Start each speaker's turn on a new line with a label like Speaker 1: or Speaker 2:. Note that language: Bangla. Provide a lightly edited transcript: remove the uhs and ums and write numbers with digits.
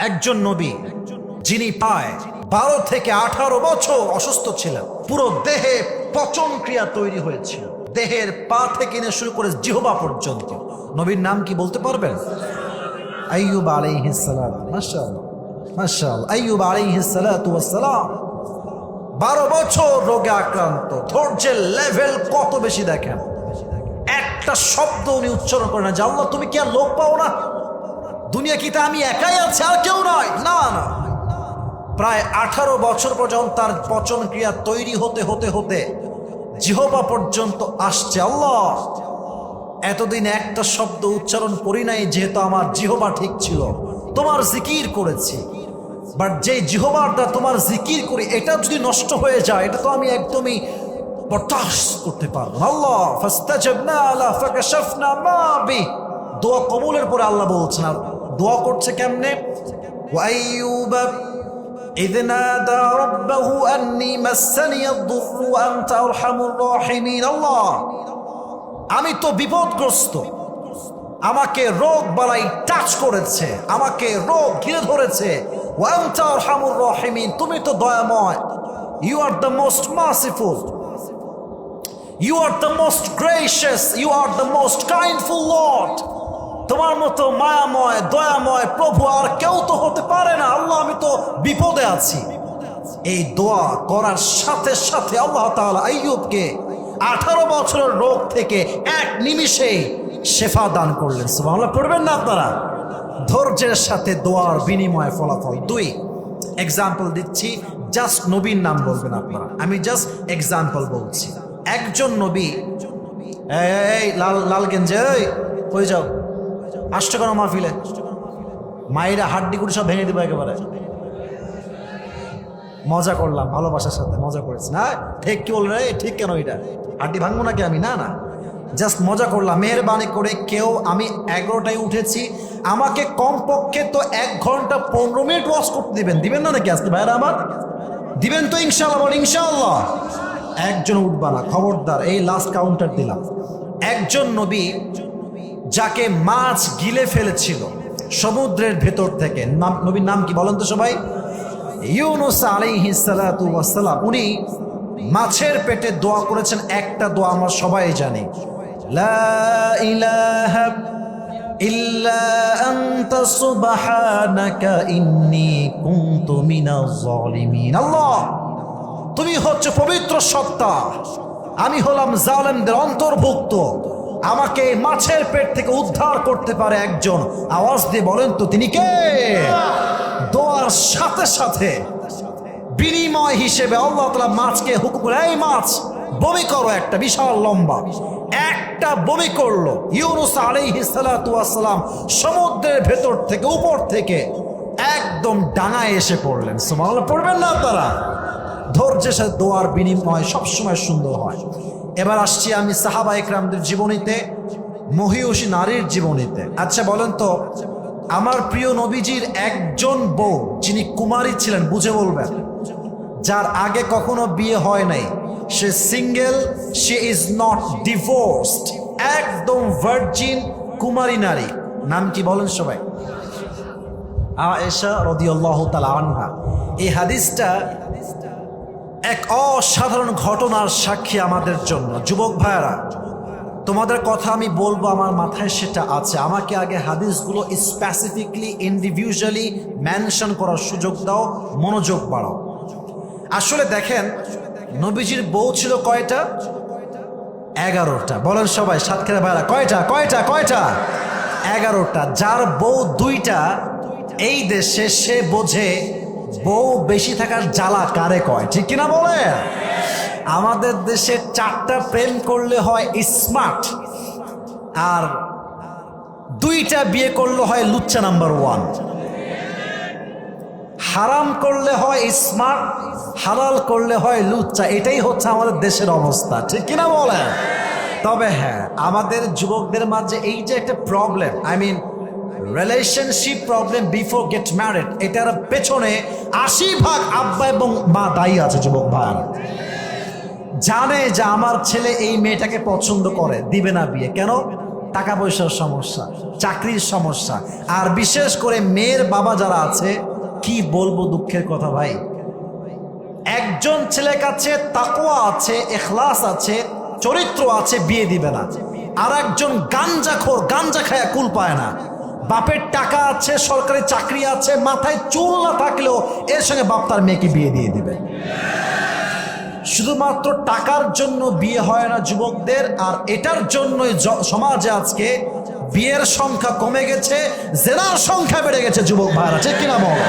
Speaker 1: একজন নবী যিনি প্রায় 12 থেকে 18 বছর অসুস্থ ছিলেন, পুরো দেহে পচন ক্রিয়া তৈরি হয়েছিল, দেহের পা থেকে নিয়ে শুরু করে জিহ্বা পর্যন্ত। নবীর নাম কি বলতে পারবেন? আইয়ুব আলাইহিস সালাম। মাশাআল্লাহ মাশাআল্লাহ, আইয়ুব আলাইহিস সালাতু ওয়াস সালাম 12 বছর রোগে আক্রান্ত। ধৈর্যের লেভেল কত বেশি দেখেন, একটা শব্দ উনি উচ্চারণ করেন না যে আল্লাহ তুমি কি আর লোক পাও না, দুনিয়া কি তা আমি একাই আছি আর কেউ নাই? না না, প্রায় 18 বছর পর্যন্ত তার পচন ক্রিয়া তৈরি হতে হতে হতে জিহ্বা পর্যন্ত আসছে। আল্লাহ এতদিন একটা শব্দ উচ্চারণ করি নাই, যেহেতু আমার জিহ্বা ঠিক ছিল, তোমার জিকির করেছি, বাট যে জিহ্বার দ্বারা তোমার জিকির করি এটা যদি নষ্ট হয়ে যায়, এটা তো আমি একদমই বরদাস্ত করতে পারবো না। আল্লাহ ফাস্তাজাবনা লা ফাকাশাফনা মা বি, দোয়া কবুলের পরে আল্লাহ বলছেন, আর দোয়া করছে কেমনে? ওয়া আইয়ুবা إذ نادى ربه أني مسني الضر وأنت أرحم الراحمين। আল্লাহ আমি তো বিপদগ্রস্ত, আমাকে রোগ বালাই টাচ করেছে, আমাকে রোগ ঘিরে ধরেছে। ওয়া আনতা আরহামুর রাহিমিন, তুমি তো দয়াময়, you are the most merciful, you are the most gracious, you are the most kindful lord. তোমার মতো মায়াময় দয়াময় প্রভু আর কেউ তো হতে পারে না। আল্লাহ আমি তো বিপদে আছি। এই দোয়া করার সাথে সাথে আল্লাহ তাআলা আইয়ুবকে 18 বছরের রোগ থেকে এক নিমিষে শেফা দান করলেন। সুবহানাল্লাহ পড়বেন না আপনারা? ধৈর্যের সাথে দোয়ার বিনিময়ে ফলাফল। 2 এক্সাম্পল দিচ্ছি, জাস্ট নবীর নাম বলবেন আপনারা, আমি জাস্ট এক্সাম্পল বলছি। একজন নবী, এই লাল লাল গেঞ্জে, এই কই যাও, আসছে কেন মাহফিলে? মায়েরা হাড্ডি গুড়ি সব ভেঙে দেবো একেবারে। মজা করলাম, ভালোবাসার সাথে মজা করেছি না। ঠিক কি বলবে? ঠিক কেন, এটা হাড্ডি ভাঙবো নাকি আমি? না না, জাস্ট মজা করলাম। মেহরবানি করে কেউ, আমি 11টায় উঠেছি, আমাকে কমপক্ষে তো 1 ঘন্টা 15 মিনিট ওয়াচ করতে দিবেন না নাকি আজকে ভাইরা আমার? দিবেন তো ইনশাআল্লাহ? বল ইনশাআল্লাহ। একজন উঠবা না, খবরদার। এই লাস্ট কাউন্টার দিলাম। একজন নবী যাকে মাছ গিলে ফেলেছিল সমুদ্রের ভেতর থেকে, নবীর নাম কি বলেন তো সবাই? ইউনুস আলাইহিস সালাতু ওয়াস সালাম। উনি মাছের পেটে দোয়া করেছেন, একটা দোয়া আমরা সবাই জানি, লা ইলাহা ইল্লা আনতা সুবহানাকা ইন্নী কুনতু মিনাজ জালিমিন। আল্লাহ তুমি হচ্ছে পবিত্র সত্তা, আমি হলাম জালেমদের অন্তর্ভুক্ত, আমাকে মাছের পেট থেকে উদ্ধার করতে পারে একজন। আওয়াজ দিয়ে বলেন তো তিনি কে? দোয়ার সাথে সাথে বিনিময় হিসেবে আল্লাহ তাআলা মাছকে হুকুম করে, এই মাছ বমি করো। একটা বিশাল লম্বা একটা বমি করলো। ইউনুস আলাইহিস সালাতু ওয়াস সালাম সমুদ্রের ভেতর থেকে, উপর থেকে একদম ডাঙায় এসে পড়লেন। সুবহানাল্লাহ পড়বেন না আপনারা? ধৈর্যের সাথে দোয়ার বিনিময় সবসময় সুন্দর হয়। এবার আসছি আমি সাহাবা ইকরামদের জীবনীতে, মহিয়সী নারীর জীবনীতে। আচ্ছা বলেন তো, আমার প্রিয় নবীজির একজন বউ যিনি কুমারী ছিলেন, বুঝে বলবেন, যার আগে কখনো বিয়ে হয় নাই, সে single, she is not divorced, একদম ভার্জিন কুমারী নারী, নাম কি বলেন সবাই? আয়েশা রাদিয়াল্লাহু তাআলা আনহা। এই হাদিসটা এক অসাধারণ ঘটনার সাক্ষী আমাদের জন্য। যুবক ভাইয়েরা, তোমাদের কথা আমি বলবো, আমার মাথায় সেটা আছে। আমাকে আগে হাদিসগুলো স্পেসিফিকলি ইন্ডিভিজুয়ালি মেনশন করার সুযোগ দাও, মনোযোগ বাড়াও। আসলে দেখেন, নবীজির বউ ছিল কয়টা? 11টা। বলেন সবাই, সাতক্ষীরা ভাইরা, কয়টা কয়টা কয়টা? 11টা। যার বউ 2টা এই দেশে, সে বোঝে বউ বেশি থাকার জ্বালা কারে কয়, ঠিক কিনা বলে? আমাদের দেশে 4টা প্রেম করলে হয় স্মার্ট, আর 2টা বিয়ে করলে হয় লুচ্চা নাম্বার 1। হারাম করলে হয় স্মার্ট, হালাল করলে হয় লুচ্চা। এটাই হচ্ছে আমাদের দেশের অবস্থা, ঠিক কিনা বলেন? তবে হ্যাঁ, আমাদের যুবকদের মাঝে এই যে একটা problem, I mean relationship problem before get married, এটার পেছনে 80% আব্বা এবং মা দায়ী আছে। যুবক ভাই জানে যে আমার ছেলে এই মেয়েটাকে পছন্দ করে, দিবে না বিয়ে। কেন? টাকা পয়সার সমস্যা, চাকরির সমস্যা, আর বিশেষ করে মেয়ের বাবা যারা আছে, কি বলবো দুঃখের কথা ভাই, একজন ছেলের কাছে তাকওয়া আছে, ইখলাস আছে, চরিত্র আছে, বিয়ে দিবে না। আর একজন গাঞ্জাখোর, গাঞ্জা খায়া কুল পায় না, বাপের টাকা আছে, সরকারি চাকরি আছে, মাথায় চুল না থাকলেও এর সঙ্গে বাপ তার মেয়েকে বিয়ে দিয়ে দিবে। শুধুমাত্র টাকার জন্য বিয়ে হয় না যুবকদের, আর এটার জন্যই সমাজে আজকে বিয়ের সংখ্যা কমে গেছে, জেনার সংখ্যা বেড়ে গেছে যুবক ভাইরা, ঠিক কিনা বলো?